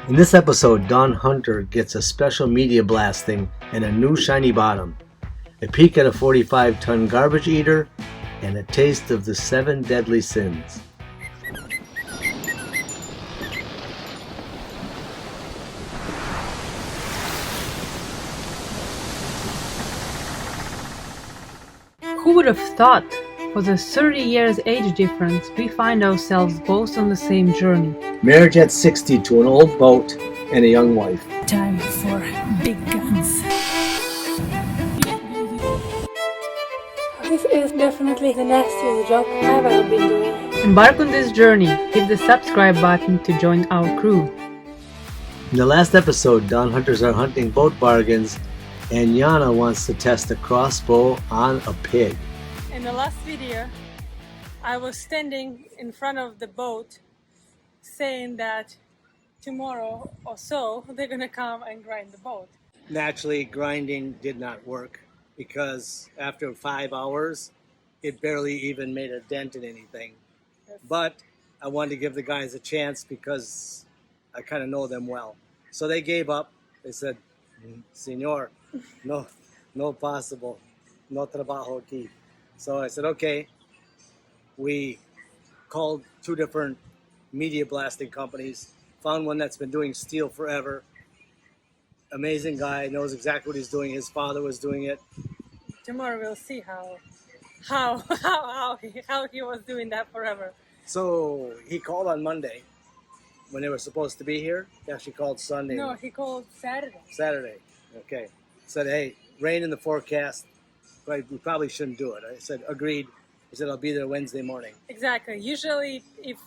In this episode, Don Hunter gets a special media blasting and a new shiny bottom, a peek at a 45-ton garbage eater, and a taste of the 7 deadly sins. Who would have thought, for the 30 years age difference, we find ourselves both on the same journey. Marriage at 60 to an old boat and a young wife. Time for big guns. This is definitely the nastiest job I've ever been doing. Embark on this journey, hit the subscribe button to join our crew. In the last episode, Don Hunters are hunting boat bargains, and Yana wants to test a crossbow on a pig. In the last video, I was standing in front of the boat saying that tomorrow or so they're gonna come and grind the boat. Naturally, grinding did not work because after 5 hours, it barely even made a dent in anything. Yes. But I wanted to give the guys a chance because I kind of know them well. So they gave up. They said, "Señor, no possible, no trabajo aquí." So I said, okay. We called 2 different media blasting companies, found one that's been doing steel forever. Amazing guy, knows exactly what he's doing. His father was doing it. Tomorrow we'll see how he was doing that forever. So he called on Monday when they were supposed to be here. He actually called Sunday. No, he called Saturday. Saturday. Okay. Said, hey, rain in the forecast. But we probably shouldn't do it. I said, agreed. He said, I'll be there Wednesday morning. Exactly. Usually if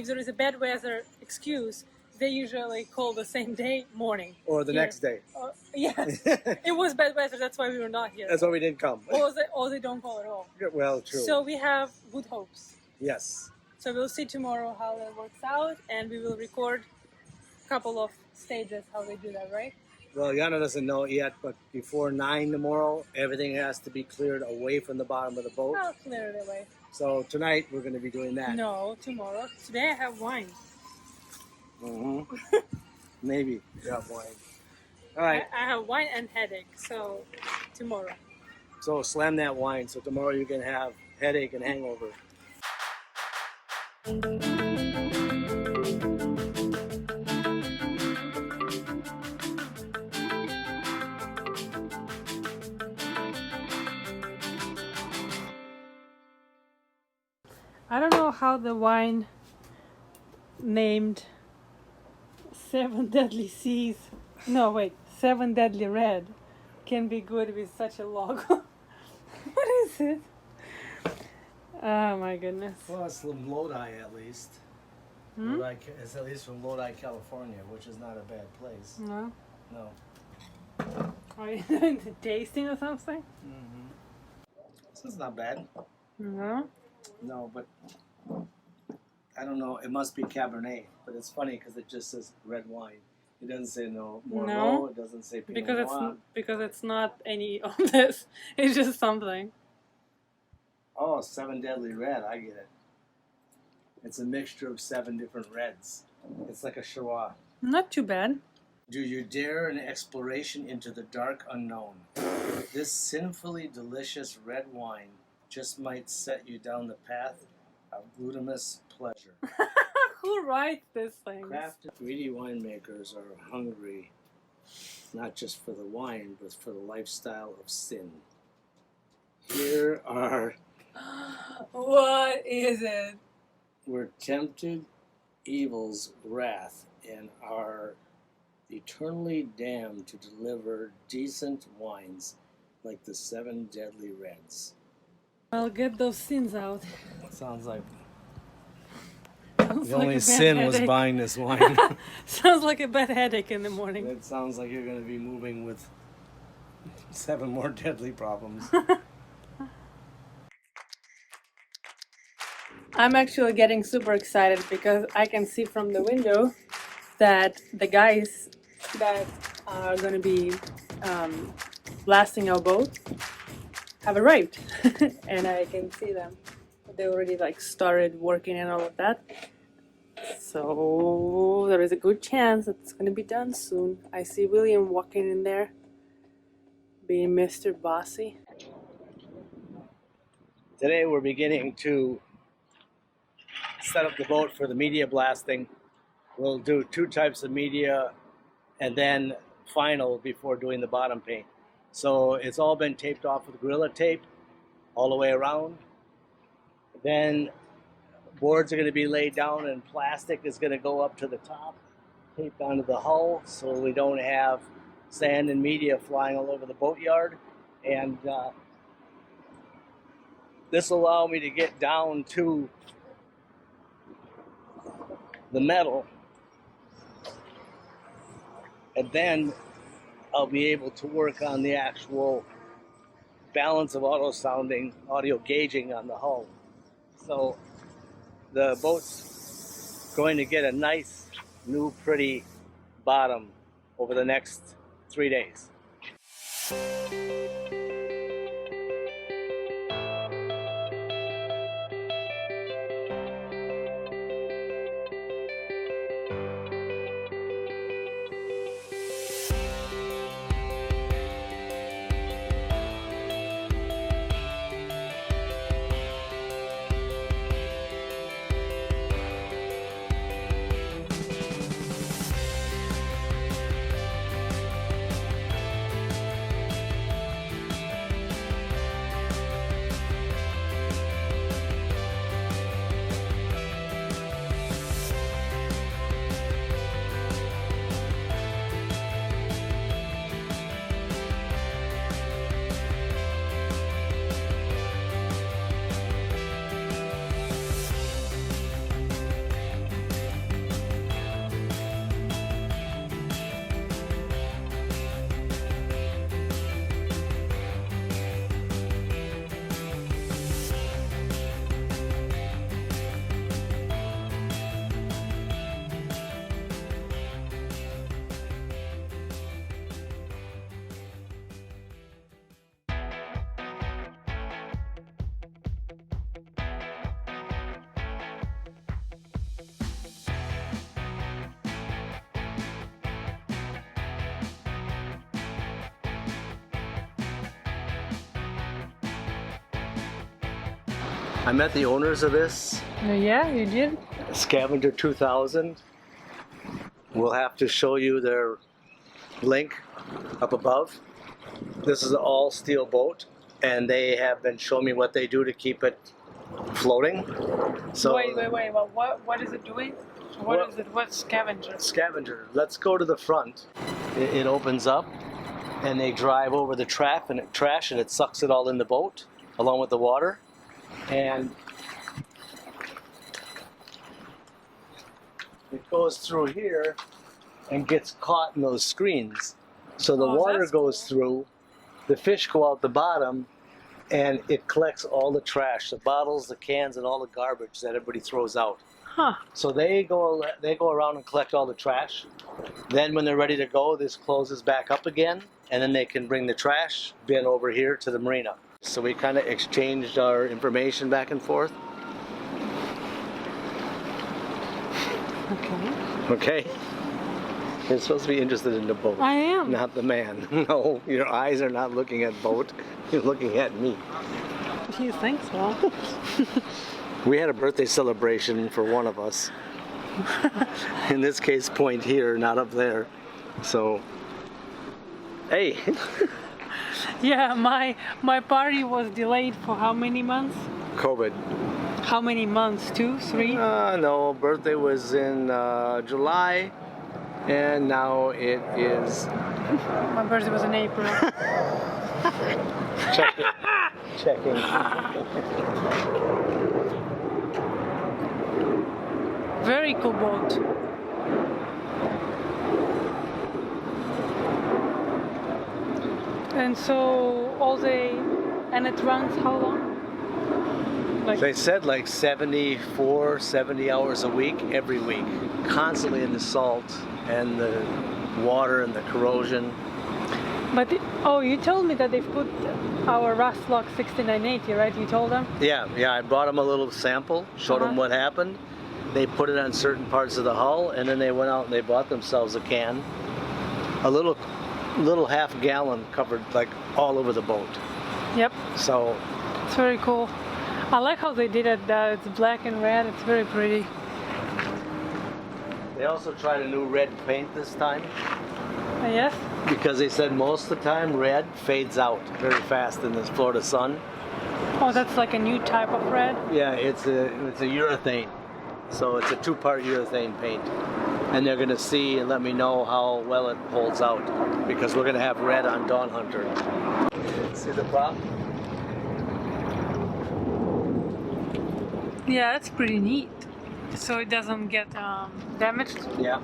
there is a bad weather excuse, they usually call the same day morning. Or the next day. Yes. It was bad weather, that's why we were not here. That's why we didn't come. Or they don't call at all. Well, true. So we have good hopes. Yes. So we'll see tomorrow how that works out, and we will record a couple of stages how they do that, right? Well, Yana doesn't know it yet, but before 9 tomorrow, everything has to be cleared away from the bottom of the boat. I'll clear it away. So tonight, we're going to be doing that. No, tomorrow. Today I have wine. Mm-hmm. Maybe you have wine. All right. I have wine and headache, so tomorrow. So slam that wine, so tomorrow you can have headache and hangover. I don't know how the wine named 7 Deadly Seas, no wait, 7 Deadly Red can be good with such a logo. What is it? Oh my goodness. Well, it's from Lodi at least. Lodi, it's at least from Lodi, California, which is not a bad place. No? No. Are you doing the tasting or something? Mm-hmm. This is not bad. No? No, but I don't know. It must be Cabernet, but it's funny because it just says red wine. It doesn't say Merlot. It doesn't say Pinot Noir. Because it's not any of this. It's just something. Oh, 7 Deadly Red. I get it. It's a mixture of 7 different reds. It's like a Shiraz. Not too bad. Do you dare an exploration into the dark unknown? This sinfully delicious red wine just might set you down the path of glutinous pleasure. Who writes this thing? Crafted, greedy winemakers are hungry, not just for the wine, but for the lifestyle of sin. Here are... What is it? We're tempted evil's wrath and are eternally damned to deliver decent wines like the 7 Deadly Reds. I'll get those sins out. Sounds like Sounds the like only a bad sin was headache. buying this wine. Sounds like a bad headache in the morning. It sounds like you're going to be moving with 7 more deadly problems. I'm actually getting super excited because I can see from the window that the guys that are going to be blasting our boat have arrived. And I can see them. They already like started working and all of that. So there is a good chance that it's going to be done soon. I see William walking in there, being Mr. Bossy. Today we're beginning to set up the boat for the media blasting. We'll do 2 types of media and then final before doing the bottom paint. So it's all been taped off with Gorilla Tape all the way around. Then boards are going to be laid down and plastic is going to go up to the top, taped onto the hull so we don't have sand and media flying all over the boatyard. And this will allow me to get down to the metal, and then I'll be able to work on the actual balance of audio gauging on the hull. So the boat's going to get a nice, new, pretty bottom over the next 3 days. I met the owners of this, Yeah, you did? Scavenger 2000. We'll have to show you their link up above. This is an all steel boat, and they have been showing me what they do to keep it floating. So Wait. Well, what is it doing? What is it? What's Scavenger? Scavenger. Let's go to the front. It opens up, and they drive over the trash, and it sucks it all in the boat, along with the water. And it goes through here and gets caught in those screens. So the water goes through, the fish go out the bottom, and it collects all the trash, the bottles, the cans, and all the garbage that everybody throws out. Huh. So they go around and collect all the trash. Then when they're ready to go, this closes back up again, and then they can bring the trash bin over here to the marina. So we kind of exchanged our information back and forth. Okay. Okay? You're supposed to be interested in the boat. I am. Not the man. No, your eyes are not looking at boat. You're looking at me. You think so? We had a birthday celebration for one of us. In this case, point here, not up there. So, hey. Yeah, my party was delayed for how many months? COVID. How many months? 2, 3? No, birthday was in July, and now it is... My birthday was in April. Checking. Checking. Very cool boat. And so and it runs how long? Like, They said like 74, 70 hours a week, every week. Constantly in the salt and the water and the corrosion. but you told me that they've put our rust lock 6980, right? You told them? Yeah, I brought them a little sample, showed them what happened. they put it on certain parts of the hull, and then they went out and they bought themselves a can. A little half-gallon covered like all over the boat. Yep. So It's very cool. I like how they did it. It's black and red. It's very pretty. they also tried a new red paint this time Yes? because they said most of the time red fades out very fast in this Florida sun. Oh, that's like a new type of red? Yeah, it's a urethane. So it's a 2-part urethane paint. And they're gonna see and let me know how well it holds out because we're gonna have red on Dawn Hunter. See the prop? Yeah, that's pretty neat. So it doesn't get damaged? Yeah.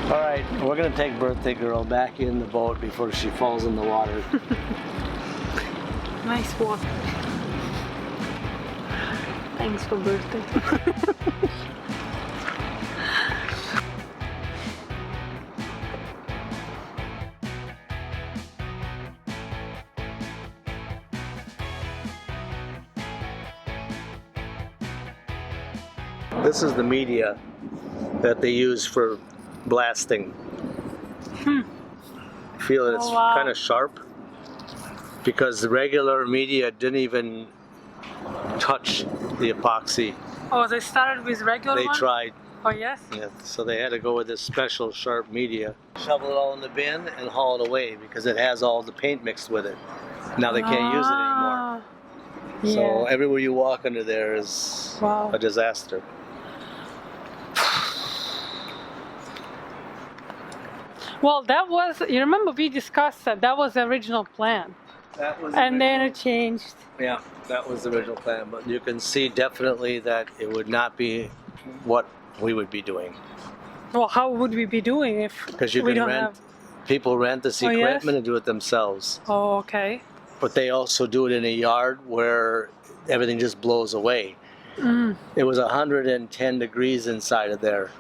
All right, we're gonna take birthday girl back in the boat before she falls in the water. Nice water. Thanks for birthday. This is the media that they use for blasting. Feel that it's Oh, wow. kind of sharp because the regular media didn't even touch the epoxy. Oh, they started with regular They one? tried, Oh, yes? yeah, so they had to go with this special sharp media. Shovel it all in the bin and haul it away because it has all the paint mixed with it. Now they can't use it anymore. Ah, Yeah. So everywhere you walk under there is Wow. a disaster. Well, that was, you remember we discussed that was the original plan. That was And then it changed. Yeah, that was the original plan, but you can see definitely that it would not be what we would be doing. Well, how would we be doing if Because you we can don't rent, have... people rent this Oh, yes? equipment and do it themselves. Oh, okay. But they also do it in a yard where everything just blows away. It was 110 degrees inside of there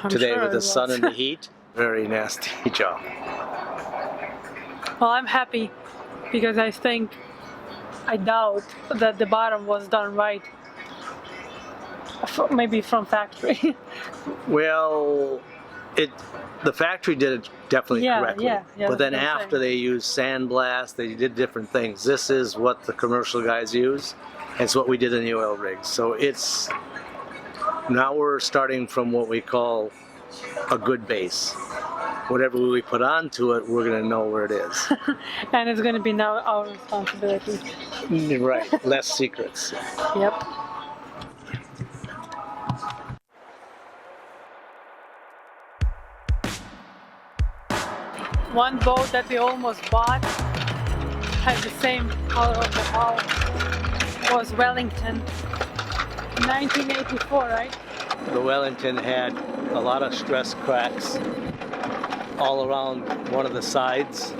I'm today sure with it the sun was. and the heat. Very nasty job. Well, I'm happy because I doubt that the bottom was done right. Maybe from factory. Well, the factory did it definitely Yeah, correctly. yeah, but then that's what I'm after saying. they used sandblast, they did different things. This is what the commercial guys use. It's what we did in the oil rigs. So now we're starting from what we call a good base. Whatever we put onto it, we're going to know where it is. And it's going to be now our responsibility. Right, less secrets. Yep. One boat that we almost bought had the same color of the hull. Was Wellington, 1984, right? The Wellington had a lot of stress cracks all around one of the sides.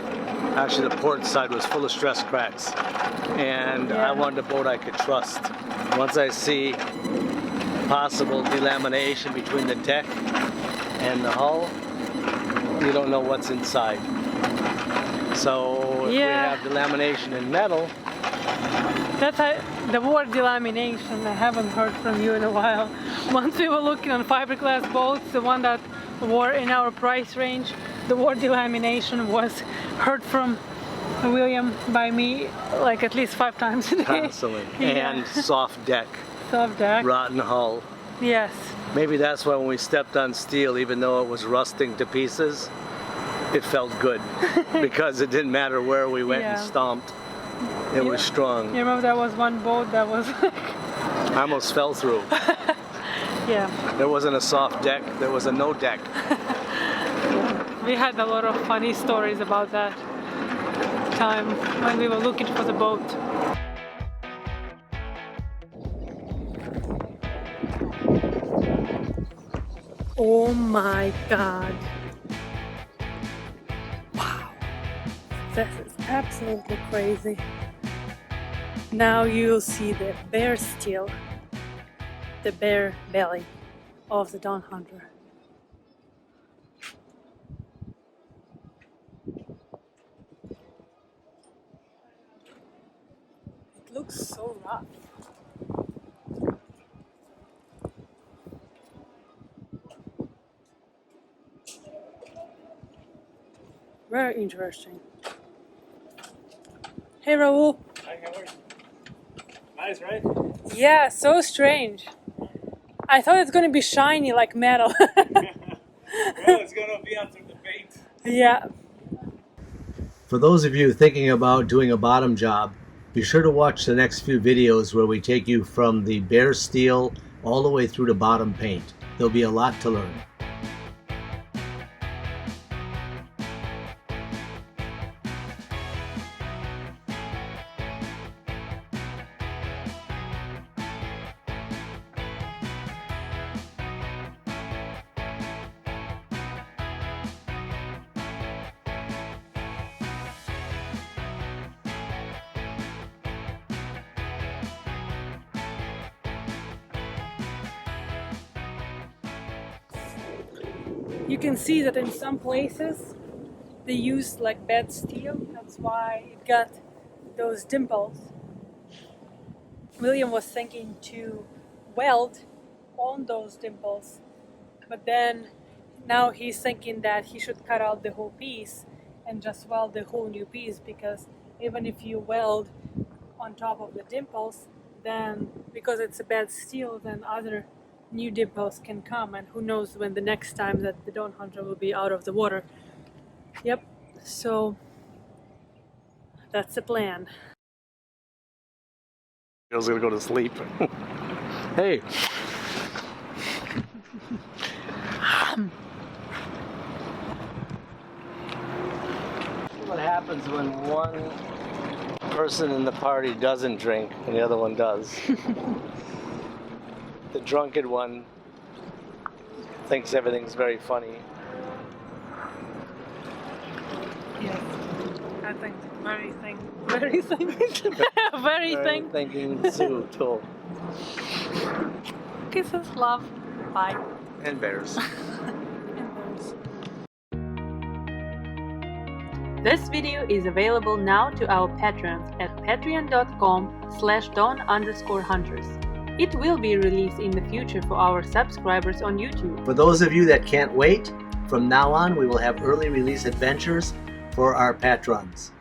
Actually, the port side was full of stress cracks. And Yeah. I wanted a boat I could trust. Once I see possible delamination between the deck and the hull, you don't know what's inside. So if we Yeah. have delamination in metal, The word delamination, I haven't heard from you in a while. Once we were looking on fiberglass boats, the one that were in our price range, the word delamination was heard from William by me like at least 5 times a day. constantly. Yeah. And soft deck, Soft deck. rotten hull. Yes. Maybe that's why when we stepped on steel, even though it was rusting to pieces, it felt good because it didn't matter where we went and Yeah. stomped. It was strong. You remember there was one boat that was I almost fell through. yeah. There wasn't a soft deck, there was a no deck. We had a lot of funny stories about that time when we were looking for the boat. Oh my god. Wow. This is absolutely crazy. Now you'll see the bare steel, the bare belly of the Dawn Hunter. It looks so rough. Very interesting. Hey Raul. Hi, how are you? Nice, right? Yeah, so strange. I thought it's gonna be shiny like metal. Well, it's gonna be after the paint. Yeah. For those of you thinking about doing a bottom job, be sure to watch the next few videos where we take you from the bare steel all the way through to bottom paint. There'll be a lot to learn. You can see that in some places they used like bed steel. That's why it got those dimples. William was thinking to weld on those dimples, but then now he's thinking that he should cut out the whole piece and just weld the whole new piece, because even if you weld on top of the dimples, then because it's a bed steel, then other new dimples can come, and who knows when the next time that the Dawn Hunter will be out of the water. Yep, so that's the plan. I was gonna go to sleep. Hey! What happens when one person in the party doesn't drink and the other one does? The drunken one thinks everything's very funny. Yes, I think very thing. Thinking Sue too. Kisses, love, bye. And bears. This video is available now to our patrons at patreon.com/dawn_hunters. It will be released in the future for our subscribers on YouTube. For those of you that can't wait, from now on we will have early release adventures for our patrons.